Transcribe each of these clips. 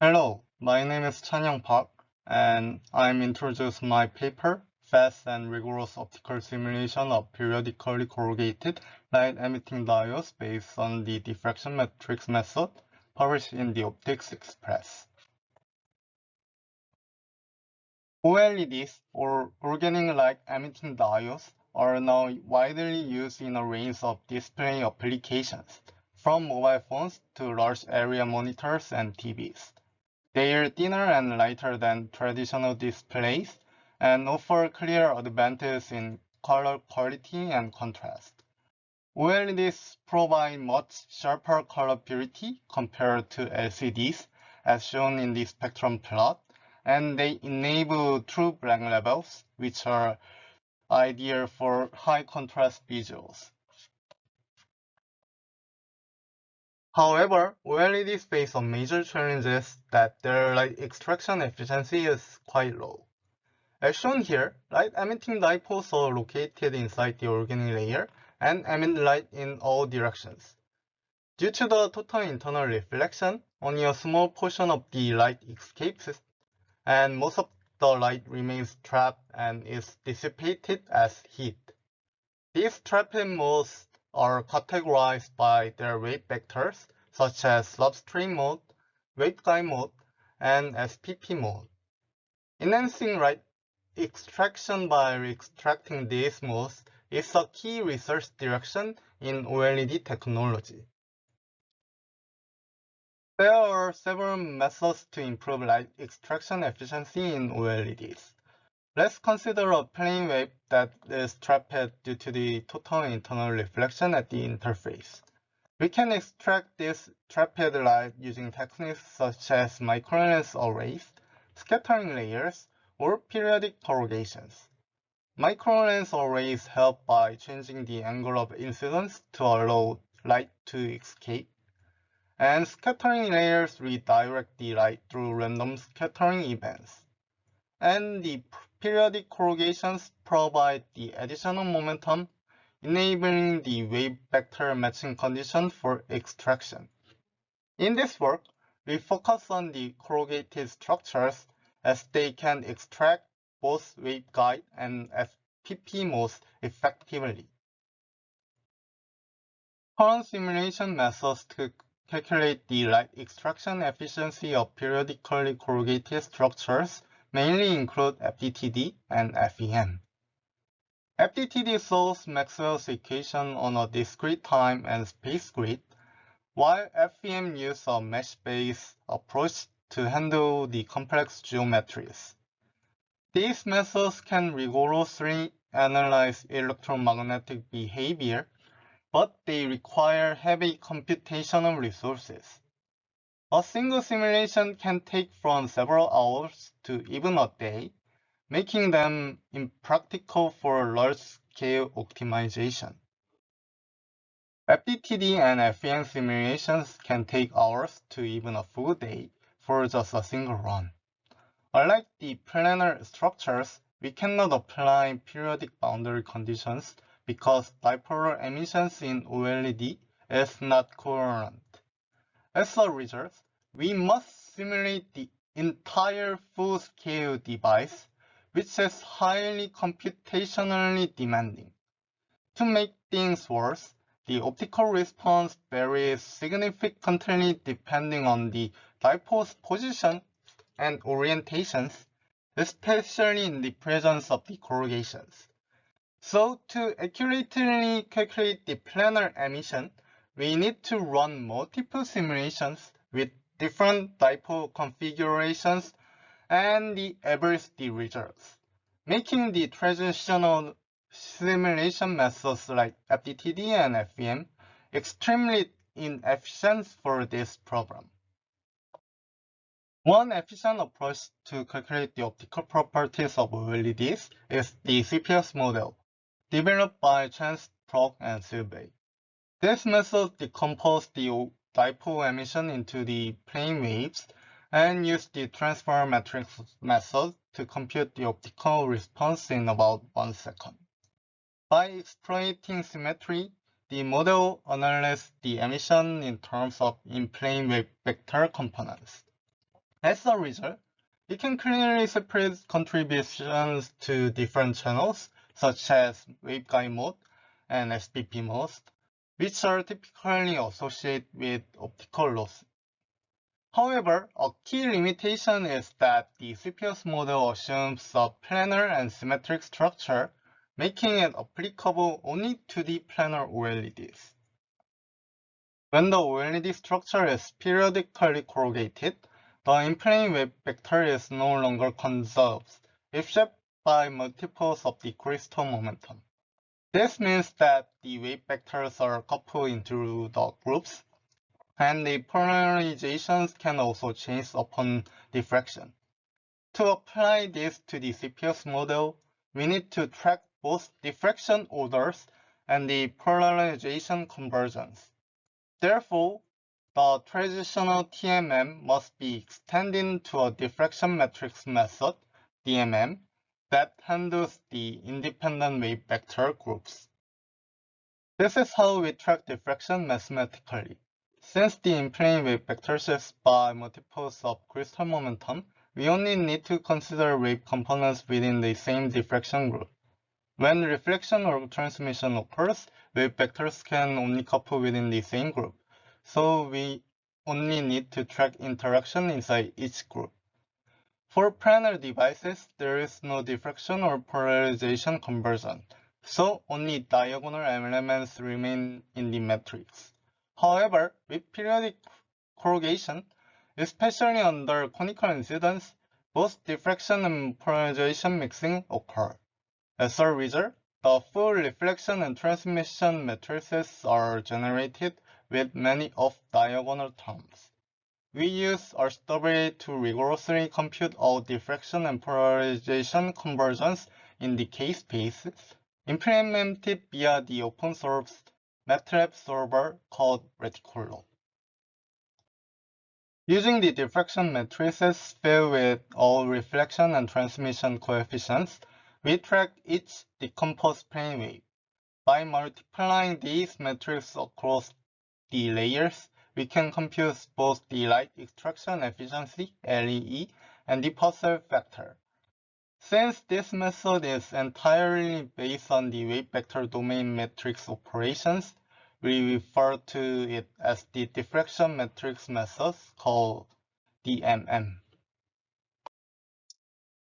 Hello, my name is Chanyoung Park, and I'm introduce my paper, Fast and Rigorous Optical Simulation of Periodically Corrugated Light-Emitting Diodes based on the diffraction matrix method, published in the Optics Express. OLEDs, or organic light-emitting diodes, are now widely used in a range of display applications, from mobile phones to large area monitors and TVs. They are thinner and lighter than traditional displays and offer clear advantages in color quality and contrast. OLEDs provide much sharper color purity compared to LCDs, as shown in the spectrum plot, and they enable true black levels, which are ideal for high contrast visuals. However, OLEDs face some major challenges that their light extraction efficiency is quite low. As shown here, light-emitting dipoles are located inside the organic layer and emit light in all directions. Due to the total internal reflection, only a small portion of the light escapes, and most of the light remains trapped and is dissipated as heat. These trapped modes are categorized by their wave vectors, such as substrate mode, waveguide mode, and SPP mode. Enhancing light extraction by extracting these modes is a key research direction in OLED technology. There are several methods to improve light extraction efficiency in OLEDs. Let's consider a plane wave that is trapped due to the total internal reflection at the interface. We can extract this trapped light using techniques such as microlens arrays, scattering layers, or periodic corrugations. Microlens arrays help by changing the angle of incidence to allow light to escape, and scattering layers redirect the light through random scattering events. And the periodic corrugations provide the additional momentum, enabling the wave vector matching condition for extraction. In this work, we focus on the corrugated structures as they can extract both waveguide and FPP modes effectively. Current simulation methods to calculate the light extraction efficiency of periodically corrugated structures mainly include FDTD and FEM. FDTD solves Maxwell's equation on a discrete time and space grid, while FEM uses a mesh-based approach to handle the complex geometries. These methods can rigorously analyze electromagnetic behavior, but they require heavy computational resources. A single simulation can take from several hours to even a day, making them impractical for large-scale optimization. FDTD and FEM simulations can take hours to even a full day for just a single run. Unlike the planar structures, we cannot apply periodic boundary conditions because dipolar emissions in OLED is not coherent. As a result, we must simulate the entire full-scale device, which is highly computationally demanding. To make things worse, the optical response varies significantly depending on the dipole's position and orientations, especially in the presence of the corrugations. So to accurately calculate the planar emission, we need to run multiple simulations with different dipole configurations and average the results, making the traditional simulation methods like FDTD and FEM extremely inefficient for this problem. One efficient approach to calculate the optical properties of OLEDs is the CPS model, developed by Chance, Prock, and Silvey. This method decomposes the dipole emission into the plane waves and uses the transfer matrix method to compute the optical response in about 1 second. By exploiting symmetry, the model analyzes the emission in terms of in-plane wave vector components. As a result, we can clearly separate contributions to different channels, such as waveguide mode and SPP mode, which are typically associated with optical loss. However, a key limitation is that the CPS model assumes a planar and symmetric structure, making it applicable only to the planar OLEDs. When the OLED structure is periodically corrugated, the in-plane wave vector is no longer conserved, if shaped by multiples of the crystal momentum. This means that the wave vectors are coupled into the groups, and the polarizations can also change upon diffraction. To apply this to the CPS model, we need to track both diffraction orders and the polarization convergence. Therefore, the traditional TMM must be extended to a diffraction matrix method, DMM, that handles the independent wave vector groups. This is how we track diffraction mathematically. Since the in-plane wave vector shifts by multiples of crystal momentum, we only need to consider wave components within the same diffraction group. When reflection or transmission occurs, wave vectors can only couple within the same group, so we only need to track interaction inside each group. For planar devices, there is no diffraction or polarization conversion, so only diagonal elements remain in the matrix. However, with periodic corrugation, especially under conical incidence, both diffraction and polarization mixing occur. As a result, the full reflection and transmission matrices are generated with many off-diagonal terms. We use RCWA to rigorously compute all diffraction and polarization conversions in the K-space, implemented via the open-source MATLAB solver called Reticulo. Using the diffraction matrices filled with all reflection and transmission coefficients, we track each decomposed plane wave. By multiplying these matrices across the layers, we can compute both the light extraction efficiency, LEE, and the Purcell factor. Since this method is entirely based on the wave vector domain matrix operations, we refer to it as the diffraction matrix method called DMM.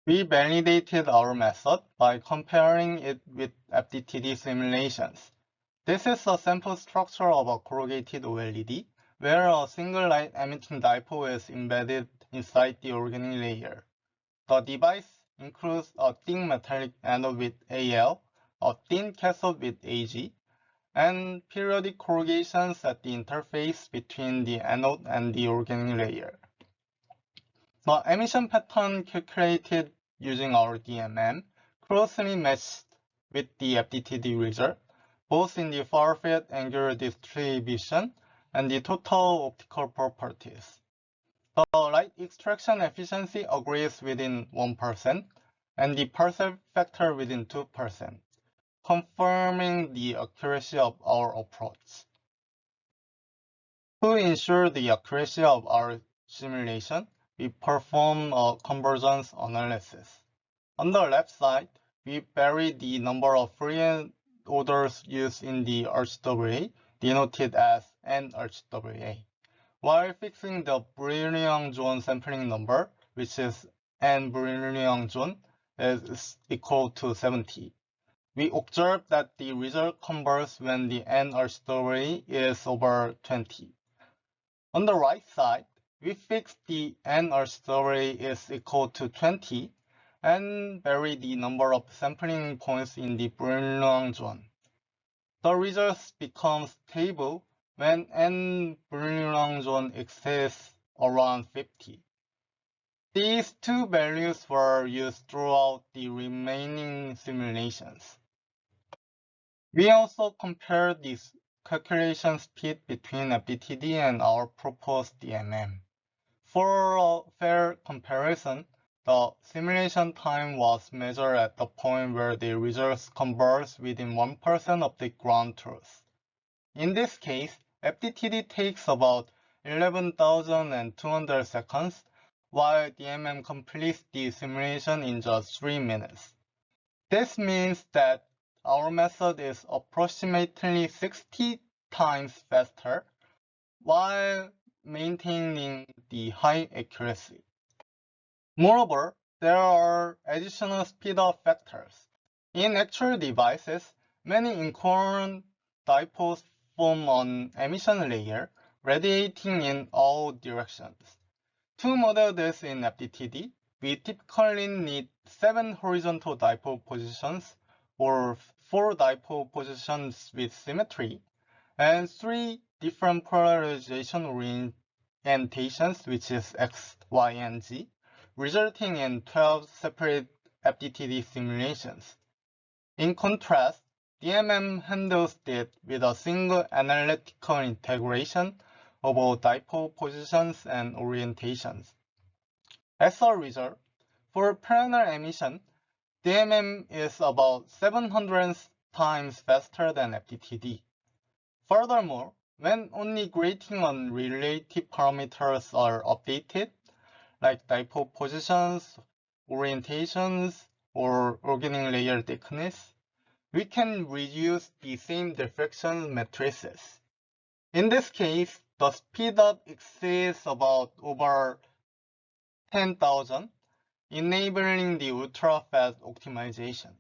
We validated our method by comparing it with FDTD simulations. This is a sample structure of a corrugated OLED, where a single light emitting dipole is embedded inside the organic layer. The device includes a thin metallic anode with AL, a thin cathode with AG, and periodic corrugations at the interface between the anode and the organic layer. The emission pattern calculated using our DMM closely matched with the FDTD result, both in the far-field angular distribution and the total optical properties. The light extraction efficiency agrees within 1% and the Purcell factor within 2%, confirming the accuracy of our approach. To ensure the accuracy of our simulation, we perform a convergence analysis. On the left side, we vary the number of Fourier orders used in the RCWA, denoted as N-RCWA, while fixing the Brillouin zone sampling number, which is N Brillouin zone, is equal to 70. We observe that the result converges when the N-RCWA is over 20. On the right side, we fix the N-RCWA is equal to 20 and vary the number of sampling points in the Brillouin zone. The results become stable when N Brillouin zone exceeds around 50. These two values were used throughout the remaining simulations. We also compared the calculation speed between FDTD and our proposed DMM. For a fair comparison, the simulation time was measured at the point where the results converge within 1% of the ground truth. In this case, FDTD takes about 11,200 seconds, while DMM completes the simulation in just 3 minutes. This means that our method is approximately 60 times faster while maintaining the high accuracy. Moreover, there are additional speed-up factors. In actual devices, many incoherent dipoles form an emission layer radiating in all directions. To model this in FDTD, we typically need 7 horizontal dipole positions or 4 dipole positions with symmetry and 3 different polarization orientations, which is X, Y, and Z, resulting in 12 separate FDTD simulations. In contrast, DMM handles it with a single analytical integration of all dipole positions and orientations. As a result, for planar emission, DMM is about 700 times faster than FDTD. Furthermore, when only grating on relative parameters are updated, like dipole positions, orientations, or organic layer thickness, we can reduce the same diffraction matrices. In this case, the speedup exceeds about over 10,000, enabling the ultra-fast optimization.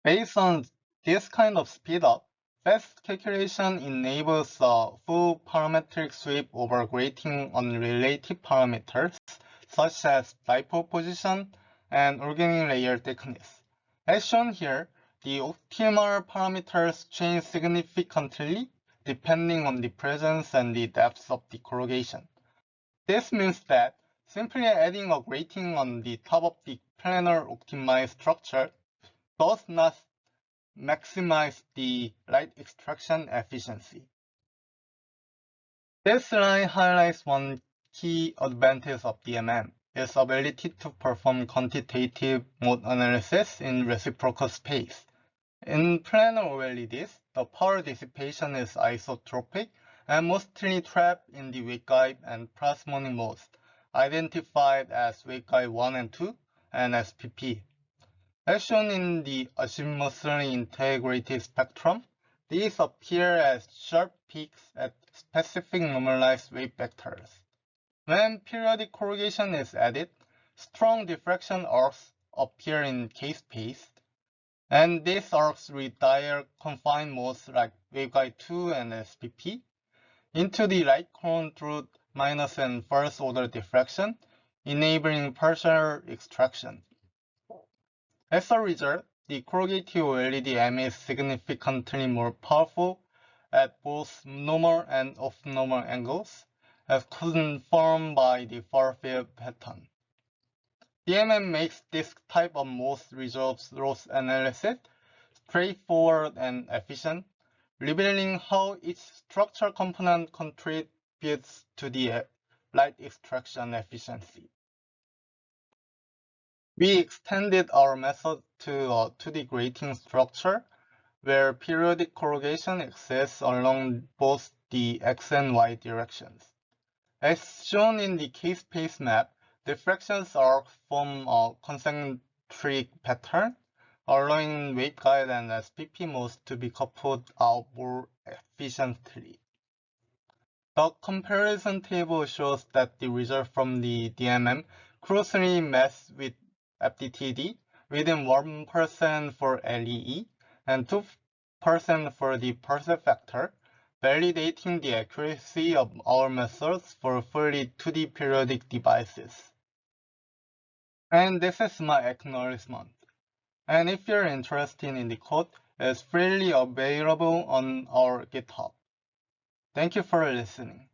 Based on this kind of speedup, fast calculation enables a full parametric sweep over grating on relative parameters such as dipole position and organic layer thickness. As shown here, the optimal parameters change significantly depending on the presence and the depth of the corrugation. This means that simply adding a grating on the top of the planar optimized structure does not maximize the light extraction efficiency. This line highlights one key advantage of DMM, its ability to perform quantitative mode analysis in reciprocal space. In planar OLEDs, the power dissipation is isotropic and mostly trapped in the waveguide and plasmonic modes, identified as waveguide 1 and 2 and SPP. As shown in the azimuthally integrated spectrum, these appear as sharp peaks at specific normalized wave vectors. When periodic corrugation is added, strong diffraction arcs appear in K-space, and these arcs redirect confined modes like waveguide 2 and SPP into the light cone through minus and first order diffraction, enabling partial extraction. As a result, the corrugative OLED M is significantly more powerful at both normal and off-normal angles, as confirmed by the far-field pattern. DMM makes this type of most resolved loss analysis straightforward and efficient, revealing how each structural component contributes to the light extraction efficiency. We extended our method to a 2D grating structure where periodic corrugation exists along both the X and Y directions. As shown in the K-space map, diffractions arcs form a concentric pattern, allowing waveguide and SPP modes to be coupled out more efficiently. The comparison table shows that the result from the DMM closely matches with FDTD within 1% for LEE and 2% for the Purcell factor, validating the accuracy of our methods for fully 2D periodic devices. And this is my acknowledgement. And if you're interested in the code, it's freely available on our GitHub. Thank you for listening.